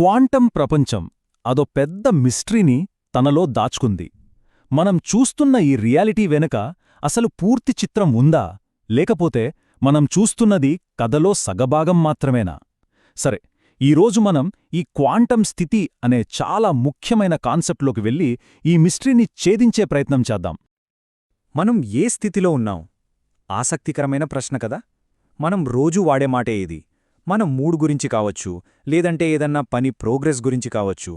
Quantum ప్రపంచం అదో పెద్ద మిస్టరీని తనలో దాచుకుంది. మనం చూస్తున్న ఈ రియాలిటీ వెనుక అసలు పూర్తి చిత్రం ఉందా, లేకపోతే మనం చూస్తున్నది కథలో సగభాగం మాత్రమేనా? సరే, ఈరోజు మనం ఈ క్వాంటం స్థితి అనే చాలా ముఖ్యమైన కాన్సెప్ట్లోకి వెళ్ళి ఈ మిస్టరీని ఛేదించే ప్రయత్నం చేద్దాం. మనం ఏ స్థితిలో ఉన్నాం? ఆసక్తికరమైన ప్రశ్న కదా. మనం రోజూ వాడే మాటే ఇది. మనం మూడ్ గురించి కావచ్చు, లేదంటే ఏదన్నా పని ప్రోగ్రెస్ గురించి కావచ్చు.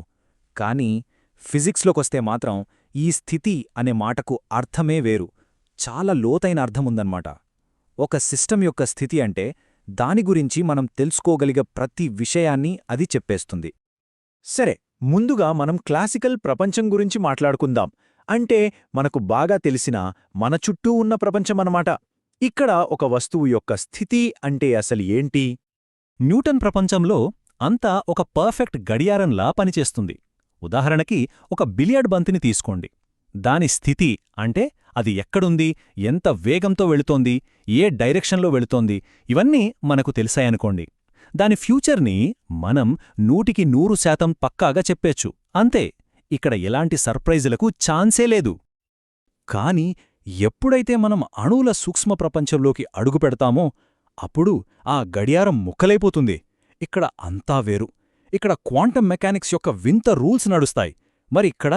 కానీ ఫిజిక్స్లోకొస్తే మాత్రం ఈ స్థితి అనే మాటకు అర్థమే వేరు. చాలా లోతైన అర్థముందన్నమాట. ఒక సిస్టమ్ యొక్క స్థితి అంటే దాని గురించి మనం తెలుసుకోగలిగే ప్రతి విషయాన్ని అది చెప్పేస్తుంది. సరే, ముందుగా మనం క్లాసికల్ ప్రపంచం గురించి మాట్లాడుకుందాం. అంటే మనకు బాగా తెలిసిన మన చుట్టూ ఉన్న ప్రపంచమన్నమాట. ఇక్కడ ఒక వస్తువు యొక్క స్థితి అంటే అసలు ఏంటి? న్యూటన్ ప్రపంచంలో అంతా ఒక పర్ఫెక్ట్ గడియారంలా పనిచేస్తుంది. ఉదాహరణకి ఒక బిలియర్డ్ బంతిని తీసుకోండి. దాని స్థితి అంటే అది ఎక్కడుంది, ఎంత వేగంతో వెళుతోంది, ఏ డైరెక్షన్లో వెళుతోంది, ఇవన్నీ మనకు తెలిసాయనుకోండి. దాని ఫ్యూచర్ని మనం 100% పక్కాగా చెప్పేచ్చు. అంతే, ఇక్కడ ఎలాంటి సర్ప్రైజులకు ఛాన్సే లేదు. కాని ఎప్పుడైతే మనం అణువుల సూక్ష్మ ప్రపంచంలోకి అడుగుపెడతామో అప్పుడు ఆ గడియారం ముక్కలైపోతుంది. ఇక్కడ అంతా వేరు. ఇక్కడ క్వాంటం మెకానిక్స్ యొక్క వింత రూల్స్ నడుస్తాయి. మరిక్కడ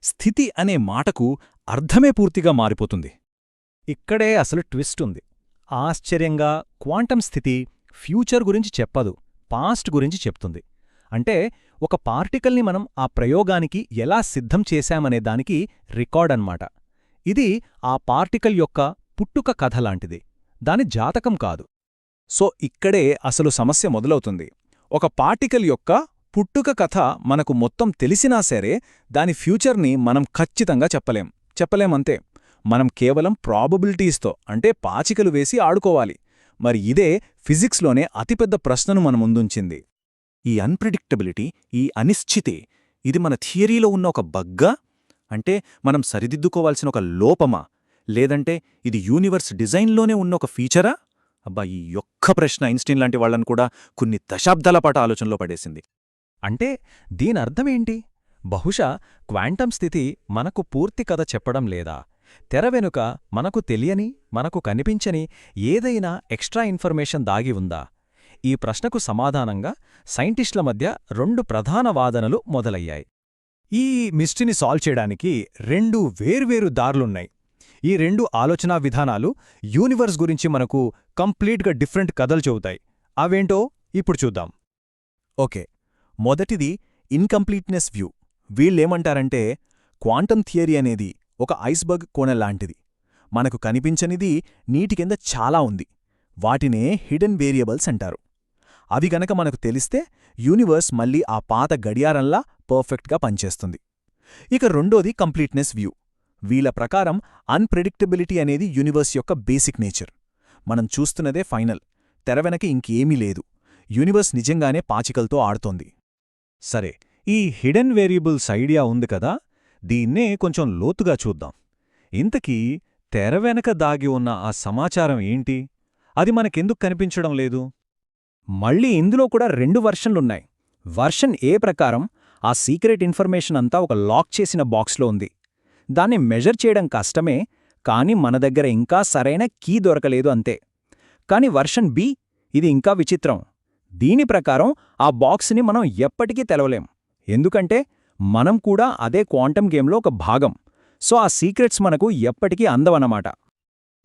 స్థితి అనే మాటకు అర్థమే పూర్తిగా మారిపోతుంది. ఇక్కడే అసలు ట్విస్ట్ ఉంది. ఆశ్చర్యంగా క్వాంటం స్థితి ఫ్యూచర్ గురించి చెప్పదు, పాస్ట్ గురించి చెప్తుంది. అంటే ఒక పార్టికల్ని మనం ఆ ప్రయోగానికి ఎలా సిద్ధం చేశామనే దానికి రికార్డన్మాట. ఇది ఆ పార్టికల్ యొక్క పుట్టుక కథలాంటిది, దాని జాతకం కాదు. సో ఇక్కడే అసలు సమస్య మొదలవుతుంది. ఒక పార్టికల్ యొక్క పుట్టుక కథ మనకు మొత్తం తెలిసినా సరే దాని ఫ్యూచర్ని మనం ఖచ్చితంగా చెప్పలేమంతే. మనం కేవలం ప్రాబబిలిటీస్తో అంటే పాచికలు వేసి ఆడుకోవాలి. మరి ఇదే ఫిజిక్స్లోనే అతిపెద్ద ప్రశ్నను మన ముందుంచింది. ఈ అన్ప్రిడిక్టబిలిటీ, ఈ అనిశ్చితి, ఇది మన థియరీలో ఉన్న ఒక బగ్గా, అంటే మనం సరిదిద్దుకోవాల్సిన ఒక లోపమా, లేదంటే ఇది యూనివర్స్ డిజైన్లోనే ఉన్న ఒక ఫీచరా? అబ్బా, ఈ ఒక్క ప్రశ్న ఐన్స్టీన్ లాంటి వాళ్లను కూడా కొన్ని దశాబ్దాల పాటు ఆలోచనలో పడేసింది. అంటే దీనర్థమేంటి? బహుశా క్వాంటం స్థితి మనకు పూర్తి కథ చెప్పడం లేదా, తెర వెనుక మనకు తెలియని, మనకు కనిపించని ఏదైనా ఎక్స్ట్రా ఇన్ఫర్మేషన్ దాగి ఉందా? ఈ ప్రశ్నకు సమాధానంగా సైంటిస్టుల మధ్య 2 ప్రధాన వాదనలు మొదలయ్యాయి. ఈ మిస్టరీని సాల్వ్ చేయడానికి 2 వేర్వేరు దారులున్నాయి. ఈ 2 ఆలోచనా విధానాలు యూనివర్స్ గురించి మనకు కంప్లీట్గా డిఫరెంట్ కథలు చెబుతాయి. అవేంటో ఇప్పుడు చూద్దాం. ఓకే, మొదటిది ఇన్కంప్లీట్నెస్ వ్యూ. వీళ్ళేమంటారంటే క్వాంటం థియరీ అనేది ఒక ఐస్బర్గ్ కోణలాంటిది. మనకు కనిపించనిది నీటి కింద చాలా ఉంది. వాటినే హిడెన్ వేరియబుల్స్ అంటారు. అవి గనక మనకు తెలిస్తే యూనివర్స్ మళ్ళీ ఆ పాత గడియారంలా పర్ఫెక్ట్గా పనిచేస్తుంది. ఇక రెండోది కంప్లీట్నెస్ వ్యూ. వీళ్ళ ప్రకారం అన్ప్రెడిక్టబిలిటీ అనేది యూనివర్స్ యొక్క బేసిక్ నేచర్. మనం చూస్తున్నదే ఫైనల్, తెరవెనక ఇంకేమీ లేదు. యూనివర్స్ నిజంగానే పాచికలతో ఆడుతోంది. సరే, ఈ హిడెన్ వేరియబుల్స్ ఐడియా ఉంది కదా, దీన్నే కొంచెం లోతుగా చూద్దాం. ఇంతకీ తెరవెనక దాగి ఉన్న ఆ సమాచారం ఏంటి? అది మనకెందుకు కనిపించడం లేదు? మళ్ళీ ఇందులో కూడా 2 వర్షన్లున్నాయి. వర్షన్ ఏ ప్రకారం ఆ సీక్రెట్ ఇన్ఫర్మేషన్ అంతా ఒక లాక్ చేసిన బాక్స్లో ఉంది. దాన్ని మెజర్ చేయడం కష్టమే, కానీ మన దగ్గర ఇంకా సరైన కీ దొరకలేదు అంతే. కాని వర్షన్ బి, ఇది ఇంకా విచిత్రం. దీని ప్రకారం ఆ బాక్స్ని మనం ఎప్పటికీ తెలవలేం. ఎందుకంటే మనం కూడా అదే క్వాంటం గేమ్లో ఒక భాగం. సో ఆ సీక్రెట్స్ మనకు ఎప్పటికీ అందవన్నమాట.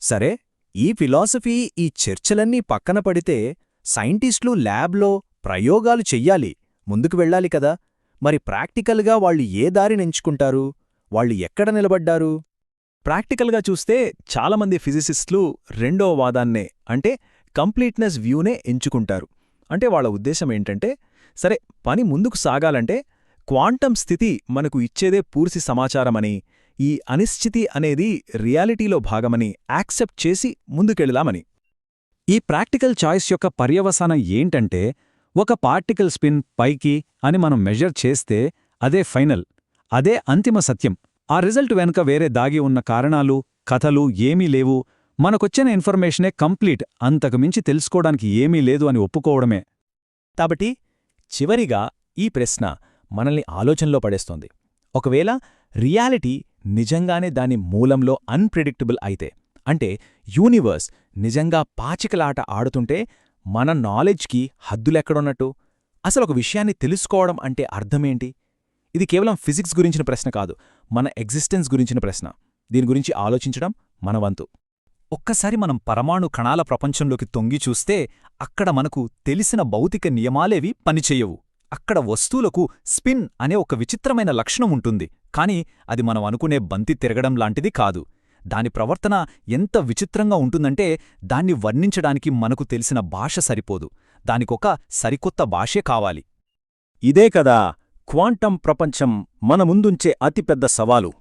సరే, ఈ ఫిలాసఫీ, ఈ చర్చలన్నీ పక్కన పడితే సైంటిస్టులు ల్యాబ్లో ప్రయోగాలు చెయ్యాలి, ముందుకు వెళ్ళాలి కదా. మరి ప్రాక్టికల్గా వాళ్ళు ఏ దారినెంచుకుంటారు? వాళ్ళు ఎక్కడ నిలబడ్డారు? ప్రాక్టికల్గా చూస్తే చాలామంది ఫిజిసిస్టులు రెండో వాదాన్నే, అంటే కంప్లీట్నెస్ వ్యూనే ఎంచుకుంటారు. అంటే వాళ్ళ ఉద్దేశం ఏంటంటే, సరే పని ముందుకు సాగాలంటే క్వాంటం స్థితి మనకు ఇచ్చేదే పూర్తి సమాచారమని, ఈ అనిశ్చితి అనేది రియాలిటీలో భాగమని యాక్సెప్ట్ చేసి ముందుకెళ్లామని. ఈ ప్రాక్టికల్ చాయిస్ యొక్క పర్యవసానం ఏంటంటే, ఒక పార్టికల్ స్పిన్ పైకి అని మనం మెజర్ చేస్తే అదే ఫైనల్, అదే అంతిమ సత్యం. ఆ రిజల్ట్ వెనుక వేరే దాగి ఉన్న కారణాలు, కథలు ఏమీ లేవు. మనకొచ్చిన ఇన్ఫర్మేషనే కంప్లీట్, అంతకుమించి తెలుసుకోవడానికి ఏమీ లేదు అని ఒప్పుకోవడమే. కాబట్టి చివరిగా ఈ ప్రశ్న మనల్ని ఆలోచనలో పడేస్తోంది. ఒకవేళ రియాలిటీ నిజంగానే దాని మూలంలో అన్ప్రెడిక్టబుల్ అయితే, అంటే యూనివర్స్ నిజంగా పాచికలాట ఆడుతుంటే మన నాలెడ్జ్కి హద్దులెక్కడున్నట్టు? అసలొక విషయాన్ని తెలుసుకోవడం అంటే అర్థమేంటి? ఇది కేవలం ఫిజిక్స్ గురించిన ప్రశ్న కాదు, మన ఎగ్జిస్టెన్స్ గురించిన ప్రశ్న. దీని గురించి ఆలోచించడం మన వంతు. ఒక్కసారి మనం పరమాణు కణాల ప్రపంచంలోకి తొంగి చూస్తే అక్కడ మనకు తెలిసిన భౌతిక నియమాలేవి పనిచెయ్యవు. అక్కడ వస్తువులకు స్పిన్ అనే ఒక విచిత్రమైన లక్షణం ఉంటుంది, కానీ అది మనం అనుకునే బంతి తిరగడం లాంటిది కాదు. దాని ప్రవర్తన ఎంత విచిత్రంగా ఉంటుందంటే దాన్ని వర్ణించడానికి మనకు తెలిసిన భాష సరిపోదు. దానికొక సరికొత్త భాషే కావాలి. ఇదే కదా క్వాంటం ప్రపంచం మన ముందుంచే అతిపెద్ద సవాలు.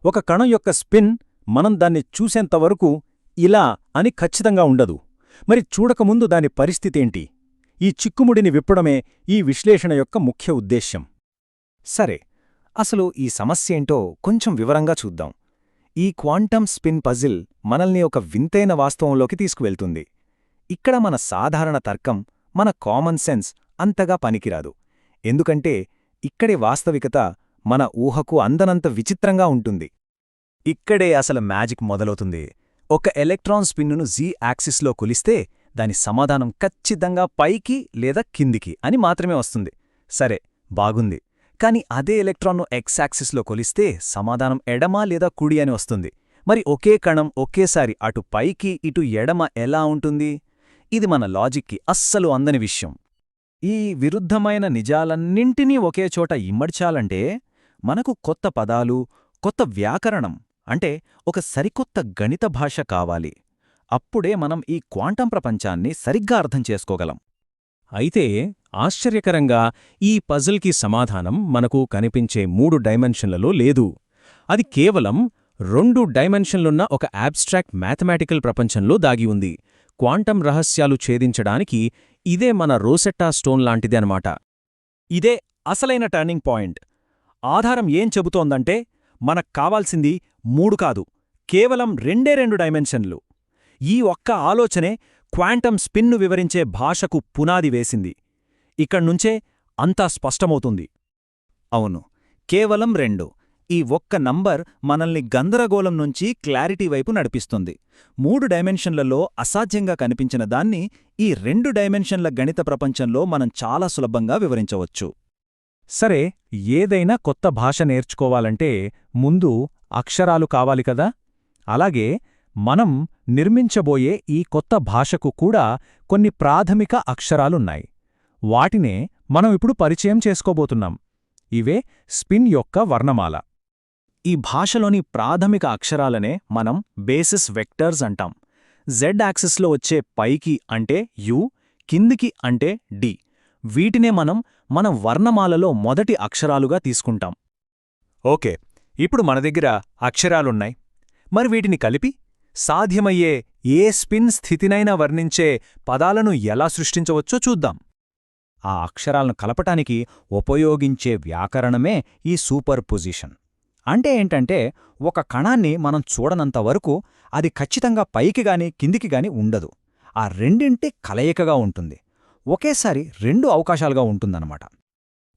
ఒక కణం యొక్క స్పిన్ మనం దాన్ని చూసేంతవరకు ఇలా అని ఖచ్చితంగా ఉండదు. మరి చూడకముందు దాని పరిస్థితేంటి? ఈ చిక్కుముడిని విప్పడమే ఈ విశ్లేషణ యొక్క ముఖ్య ఉద్దేశ్యం. సరే, అసలు ఈ సమస్యేంటో కొంచెం వివరంగా చూద్దాం. ఈ క్వాంటం స్పిన్ పజిల్ మనల్ని ఒక వింతైన వాస్తవంలోకి తీసుకువెళ్తుంది. ఇక్కడ మన సాధారణ తర్కం, మన కామన్ సెన్స్ అంతగా పనికిరాదు. ఎందుకంటే ఇక్కడే వాస్తవికత మన ఊహకు అందనంత విచిత్రంగా ఉంటుంది. ఇక్కడే అసలు మ్యాజిక్ మొదలవుతుంది. ఒక ఎలక్ట్రాన్ స్పిన్నును జీ యాక్సిస్లో కొలిస్తే దాని సమాధానం ఖచ్చితంగా పైకి లేదా కిందికి అని మాత్రమే వస్తుంది. సరే, బాగుంది. కాని అదే ఎలక్ట్రాన్ను ఎక్స్ యాక్సిస్లో కొలిస్తే సమాధానం ఎడమ లేదా కుడి అని వస్తుంది. మరి ఒకే కణం ఒకేసారి అటు పైకి ఇటు ఎడమ ఎలా ఉంటుంది? ఇది మన లాజిక్కి అస్సలు అందని విషయం. ఈ విరుద్ధమైన నిజాలన్నింటినీ ఒకేచోట ఇమ్మడ్చాలంటే మనకు కొత్త పదాలు, కొత్త వ్యాకరణం, అంటే ఒక సరికొత్త గణిత భాష కావాలి. అప్పుడే మనం ఈ క్వాంటం ప్రపంచాన్ని సరిగ్గా అర్థం చేసుకోగలం. అయితే ఆశ్చర్యకరంగా ఈ పజిల్కి సమాధానం మనకు కనిపించే 3 డైమెన్షన్లలో లేదు. అది కేవలం 2 డైమెన్షన్లున్న ఒక యాబ్స్ట్రాక్ట్ మ్యాథమెటికల్ ప్రపంచంలో దాగి ఉంది. క్వాంటం రహస్యాలు ఛేదించడానికి ఇదే మన రోసెట్టా స్టోన్ లాంటిదే అన్నమాట. ఇదే అసలైన టర్నింగ్ పాయింట్. ఆధారం ఏం చెబుతోందంటే మనకు కావాల్సింది 3 కాదు, కేవలం 2 డైమెన్షన్లు. ఈ ఒక్క ఆలోచనే క్వాంటం స్పిన్ను వివరించే భాషకు పునాది వేసింది. ఇక్కడ్నుంచే అంతా స్పష్టమవుతుంది. అవును, కేవలం 2. ఈ ఒక్క నంబర్ మనల్ని గందరగోళం నుంచి క్లారిటీ వైపు నడిపిస్తుంది. 3 డైమెన్షన్లలో అసాధ్యంగా కనిపించిన దాన్ని ఈ 2 డైమెన్షన్ల గణిత ప్రపంచంలో మనం చాలా సులభంగా వివరించవచ్చు. సరే, ఏదైనా కొత్త భాష నేర్చుకోవాలంటే ముందు అక్షరాలు కావాలి కదా? అలాగే మనం నిర్మించబోయే ఈ కొత్త భాషకు కూడా కొన్ని ప్రాథమిక అక్షరాలున్నాయి. వాటినే మనం ఇప్పుడు పరిచయం చేసుకోబోతున్నాం. ఇవే స్పిన్ యొక్క వర్ణమాల. ఈ భాషలోని ప్రాథమిక అక్షరాలనే మనం బేసిస్ వెక్టర్స్ అంటాం. జెడ్ యాక్సిస్లో వచ్చే పైకి అంటే యు, కిందికి అంటే డి. వీటినే మనం మన వర్ణమాలలో మొదటి అక్షరాలుగా తీసుకుంటాం. ఓకే, ఇప్పుడు మన దగ్గర అక్షరాలున్నాయి. మరి వీటిని కలిపి సాధ్యమయ్యే ఏ స్పిన్ స్థితినైనా వర్ణించే పదాలను ఎలా సృష్టించవచ్చో చూద్దాం. ఆ అక్షరాలను కలపటానికి ఉపయోగించే వ్యాకరణమే ఈ సూపర్ పొజిషన్. అంటే ఏంటంటే ఒక కణాన్ని మనం చూడనంతవరకు అది ఖచ్చితంగా పైకిగాని కిందికిగాని ఉండదు. ఆ రెండింటి కలయికగా ఉంటుంది. ఒకేసారి 2 అవకాశాలుగా ఉంటుందన్నమాట.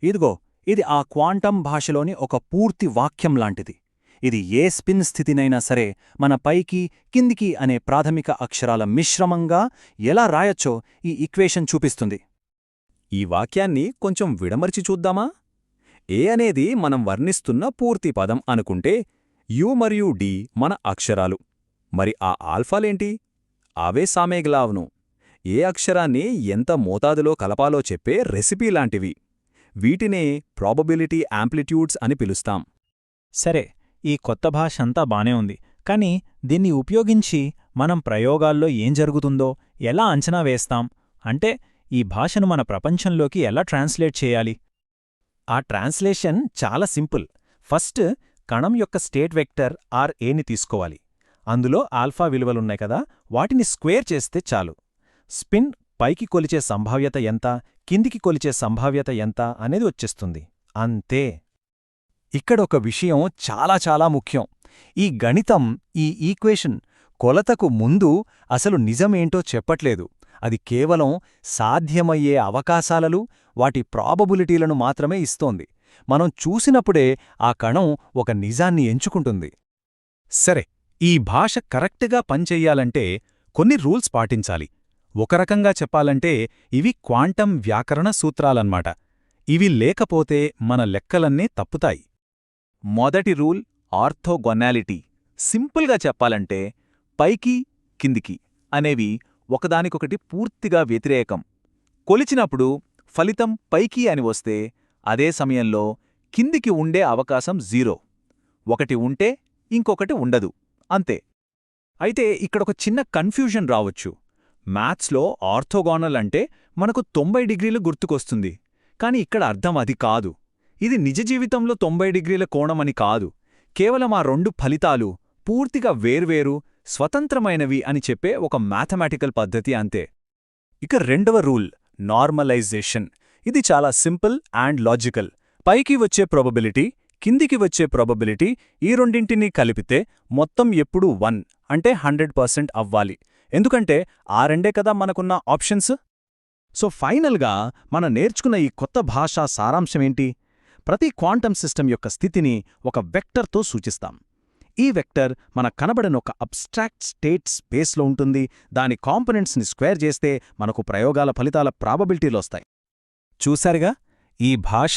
ఇదిగో, ఇది ఆ క్వాంటం భాషలోని ఒక పూర్తి వాక్యం లాంటిది. ఇది ఏ స్పిన్ స్థితినైనా సరే మన పైకి కిందికి అనే ప్రాథమిక అక్షరాల మిశ్రమంగా ఎలా రాయొచ్చో ఈ ఈక్వేషన్ చూపిస్తుంది. ఈ వాక్యాన్ని కొంచెం విడమర్చి చూద్దామా? ఏ అనేది మనం వర్ణిస్తున్న పూర్తి పదం అనుకుంటే యు మరియు డి మన అక్షరాలు. మరి ఆ ఆల్ఫాలేంటి? అవే సామేగ్లావ్ను. ఏ అక్షరాన్ని ఎంత మోతాదులో కలపాలో చెప్పే రెసిపీ లాంటివి. వీటినే ప్రాబబిలిటీ యాంప్లిట్యూడ్స్ అని పిలుస్తాం. సరే, ఈ కొత్త భాష అంతా బానే ఉంది. కాని దీన్ని ఉపయోగించి మనం ప్రయోగాల్లో ఏం జరుగుతుందో ఎలా అంచనా వేస్తాం? అంటే ఈ భాషను మన ప్రపంచంలోకి ఎలా ట్రాన్స్లేట్ చేయాలి? ఆ ట్రాన్స్లేషన్ చాలా సింపుల్. ఫస్ట్ కణం యొక్క స్టేట్ వెక్టర్ ఆర్ఏని తీసుకోవాలి. అందులో ఆల్ఫా విలువలున్నాయి కదా, వాటిని స్క్వేర్ చేస్తే చాలు. స్పిన్ పైకి కొలిచే సంభావ్యత ఎంత, కిందికి కొలిచే సంభావ్యత ఎంత అనేది వచ్చేస్తుంది. అంతే. ఇక్కడొక విషయం చాలా చాలా ముఖ్యం. ఈ గణితం, ఈ ఈక్వేషన్ కొలతకు ముందు అసలు నిజమేంటో చెప్పట్లేదు. అది కేవలం సాధ్యమయ్యే అవకాశాలను, వాటి ప్రాబబిలిటీలను మాత్రమే ఇస్తోంది. మనం చూసినప్పుడే ఆ కణం ఒక నిజాన్ని ఎంచుకుంటుంది. సరే, ఈ భాష కరెక్ట్గా పనిచెయ్యాలంటే కొన్ని రూల్స్ పాటించాలి. ఒక రకంగా చెప్పాలంటే ఇవి క్వాంటం వ్యాకరణ సూత్రాలన్నమాట. ఇవి లేకపోతే మన లెక్కలన్నీ తప్పుతాయి. మొదటి రూల్ ఆర్థోగొనాలిటీ. సింపుల్గా చెప్పాలంటే పైకి, కిందికి అనేవి ఒకదానికొకటి పూర్తిగా వ్యతిరేకం. కొలిచినప్పుడు ఫలితం పైకి అని వస్తే అదే సమయంలో కిందికి ఉండే అవకాశం 0. ఒకటి ఉంటే ఇంకొకటి ఉండదు, అంతే. అయితే ఇక్కడొక చిన్న కన్ఫ్యూజన్ రావచ్చు. మ్యాథ్స్లో ఆర్థోగోనల్ అంటే మనకు 90 డిగ్రీలు గుర్తుకొస్తుంది. కాని ఇక్కడ అర్థం అది కాదు. ఇది నిజ జీవితంలో 90 డిగ్రీల కోణమని కాదు. కేవలం ఆ రెండు ఫలితాలు పూర్తిగా వేర్వేరు, స్వతంత్రమైనవి అని చెప్పే ఒక మ్యాథమెటికల్ పద్ధతి అంతే. ఇక రెండవ రూల్ నార్మలైజేషన్. ఇది చాలా సింపుల్ అండ్ లాజికల్. పైకి వచ్చే ప్రాబబిలిటీ, కిందికి వచ్చే ప్రాబబిలిటీ ఈ రెండింటినీ కలిపితే మొత్తం ఎప్పుడూ 1 అంటే 100% అవ్వాలి. ఎందుకంటే ఆ రెండే కదా మనకున్న ఆప్షన్స్. సో ఫైనల్గా మనం నేర్చుకున్న ఈ కొత్త భాషా సారాంశమేంటి? ప్రతి క్వాంటం సిస్టమ్ యొక్క స్థితిని ఒక వెక్టర్తో సూచిస్తాం. ఈ వెక్టర్ మన కనబడని ఒక అబ్స్ట్రాక్ట్ స్టేట్ స్పేస్లో ఉంటుంది. దాని కాంపొనెంట్స్ని స్క్వేర్ చేస్తే మనకు ప్రయోగాల ఫలితాల ప్రాబబిలిటీలొస్తాయి. చూశారుగా, ఈ భాష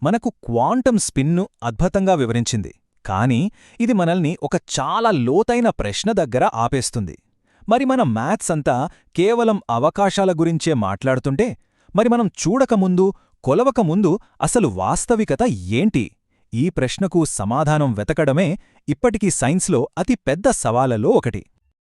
మనకు క్వాంటం స్పిన్ను అద్భుతంగా వివరించింది. కానీ ఇది మనల్ని ఒక చాలా లోతైన ప్రశ్న దగ్గర ఆపేస్తుంది. మరి మన మ్యాథ్స్ అంతా కేవలం అవకాశాల గురించే మాట్లాడుతుంటే, మరి మనం చూడకముందు, కొలవకముందు అసలు వాస్తవికత ఏంటి? ఈ ప్రశ్నకు సమాధానం వెతకడమే ఇప్పటికీ సైన్స్లో అతి పెద్ద సవాళ్లలో ఒకటి.